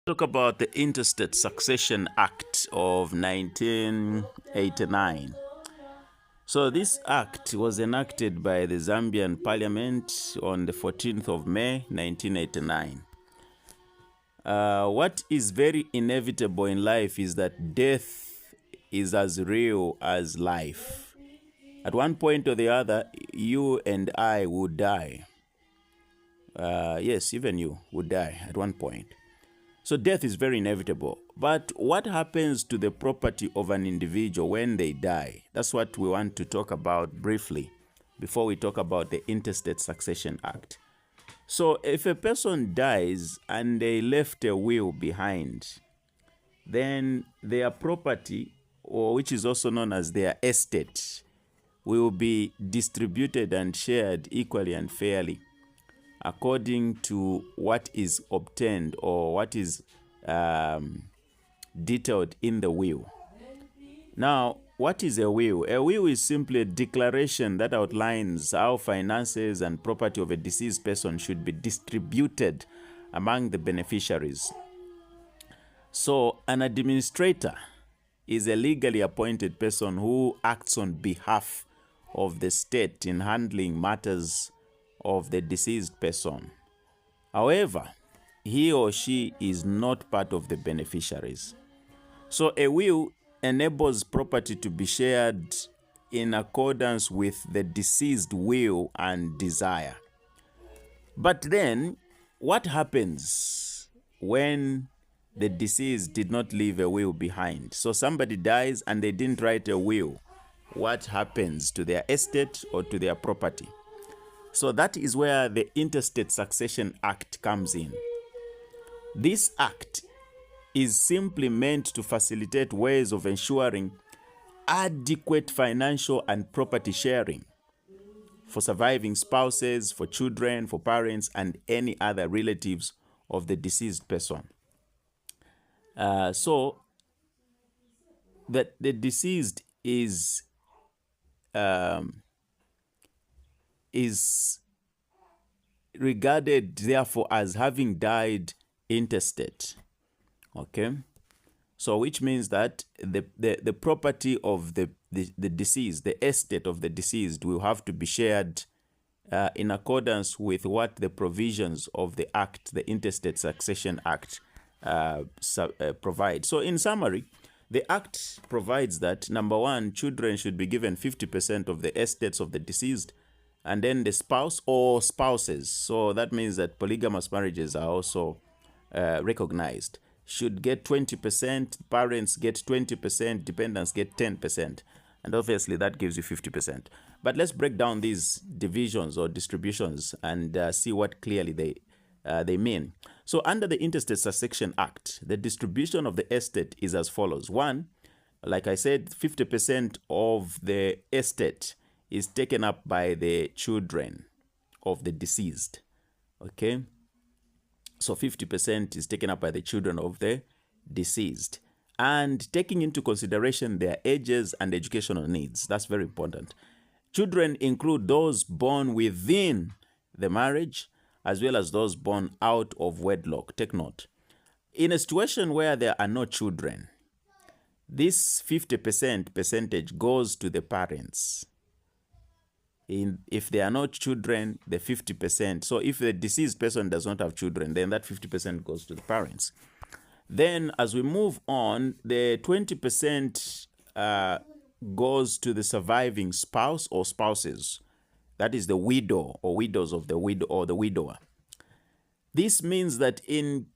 Talk about the Intestate Succession Act of 1989. So this act was enacted by the Zambian Parliament on the 14th of May 1989. What is very inevitable in life is that death is as real as life. At one point or the other, you and I would die. Yes, even you would die at one point. So death is very inevitable. But what happens to the property of an individual when they die? That's what we want to talk about briefly before we talk about the Intestate Succession Act. So if a person dies and they left a will behind, then their property, or which is also known as their estate, will be distributed and shared equally and fairly according to what is obtained or what is detailed in the will. Now, what is a will? A will is simply a declaration that outlines how finances and property of a deceased person should be distributed among the beneficiaries. So, an administrator is a legally appointed person who acts on behalf of the state in handling matters of the deceased person. However, he or she is not part of the beneficiaries. So a will enables property to be shared in accordance with the deceased will and desire. But then, what happens when the deceased did not leave a will behind? So somebody dies and they didn't write a will. What happens to their estate or to their property? So that is where the Intestate Succession Act comes in. This act is simply meant to facilitate ways of ensuring adequate financial and property sharing for surviving spouses, for children, for parents, and any other relatives of the deceased person. So that the deceased is regarded therefore as having died intestate. Okay, so which means that the property of the deceased, the estate of the deceased, will have to be shared in accordance with what the provisions of the act, the Intestate Succession Act, provide. So in summary, the act provides that, number one, children should be given 50% of the estates of the deceased, and then the spouse or spouses, so that means that polygamous marriages are also recognized, should get 20%, parents get 20%, dependents get 10%, and obviously that gives you 50%. But let's break down these divisions or distributions and see what clearly they mean. So under the Intestate Succession Act, the distribution of the estate is as follows. One, like I said, 50% of the estate is taken up by the children of the deceased. Okay, so 50% is taken up by the children of the deceased, and taking into consideration their ages and educational needs. That's very important. Children include those born within the marriage as well as those born out of wedlock. Take note. In a situation where there are no children, this 50% percentage goes to the parents. If there are no children, the 50%. So if the deceased person does not have children, then that 50% goes to the parents. Then as we move on, the 20% goes to the surviving spouse or spouses. That is the widow or widows of the widow or the widower. This means that in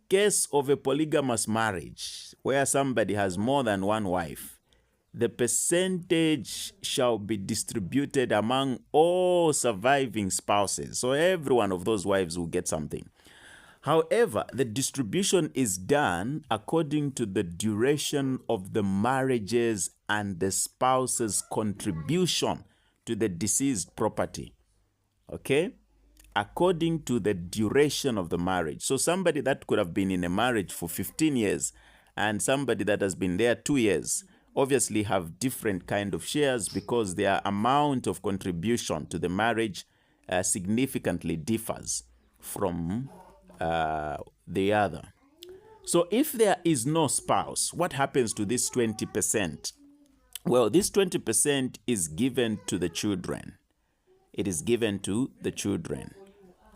case of a polygamous marriage where somebody has more than one wife, the percentage shall be distributed among all surviving spouses. So every one of those wives will get something. However, the distribution is done according to the duration of the marriages and the spouse's contribution to the deceased property. Okay? According to the duration of the marriage. So somebody that could have been in a marriage for 15 years and somebody that has been there 2 years obviously have different kind of shares because their amount of contribution to the marriage significantly differs from the other. So if there is no spouse, what happens to this 20%? Well, this 20% is given to the children. It is given to the children.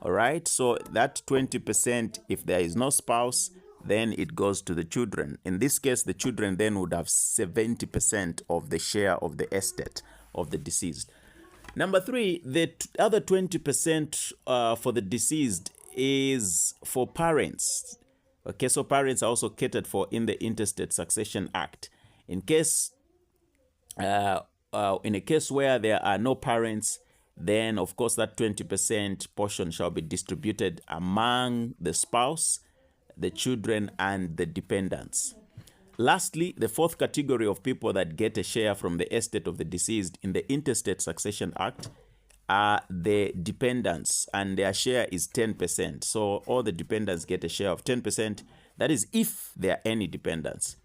All right, so that 20%, if there is no spouse, then it goes to the children. In this case, the children then would have 70% of the share of the estate of the deceased. Number 3, the other 20% for the deceased is for parents. Okay, so parents are also catered for in the Intestate Succession Act. In a case where there are no parents, then of course that 20% portion shall be distributed among the spouse, the children, and the dependents. Lastly, the 4th category of people that get a share from the estate of the deceased in the Intestate Succession Act are the dependents, and their share is 10%. So all the dependents get a share of 10%. That is if there are any dependents.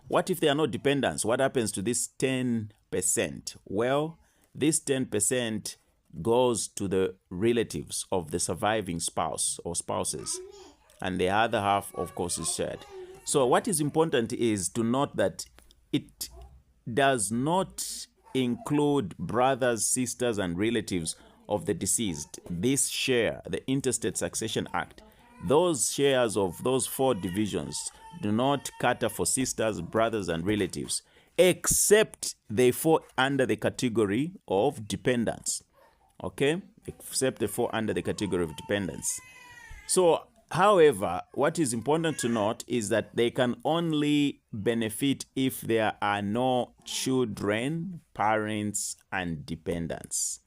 What if there are no dependents? What happens to this 10%? Well, this 10% goes to the relatives of the surviving spouse or spouses, and the other half, of course, is shared. So what is important is to note that it does not include brothers, sisters, and relatives of the deceased. This share, the Intestate Succession Act, those shares of those 4 divisions do not cater for sisters, brothers, and relatives, except they fall under the category of dependents. Okay, except they fall under the category of dependents. So, however, what is important to note is that they can only benefit if there are no children, parents, and dependents.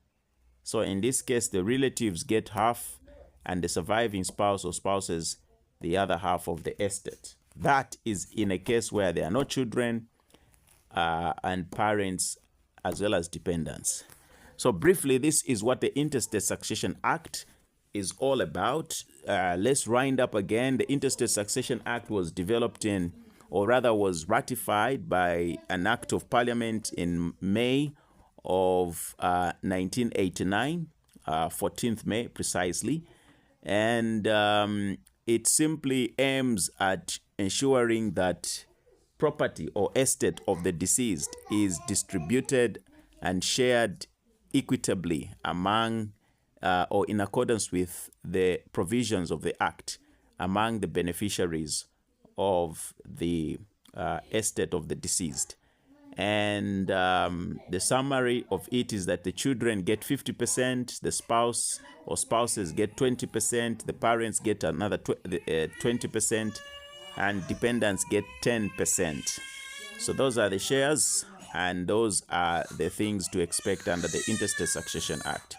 So in this case, the relatives get half, and the surviving spouse or spouses the other half of the estate. That is in a case where there are no children and parents as well as dependents. So briefly, this is what the Intestate Succession Act is all about. Let's round up again. The Intestate Succession Act was developed in, or rather was ratified by an act of parliament in May of 1989, 14th May precisely. And it simply aims at ensuring that property or estate of the deceased is distributed and shared equitably among or in accordance with the provisions of the Act among the beneficiaries of the estate of the deceased. And the summary of it is that the children get 50%, the spouse or spouses get 20%, the parents get another 20%, and dependents get 10%. So those are the shares, and those are the things to expect under the Intestate Succession Act.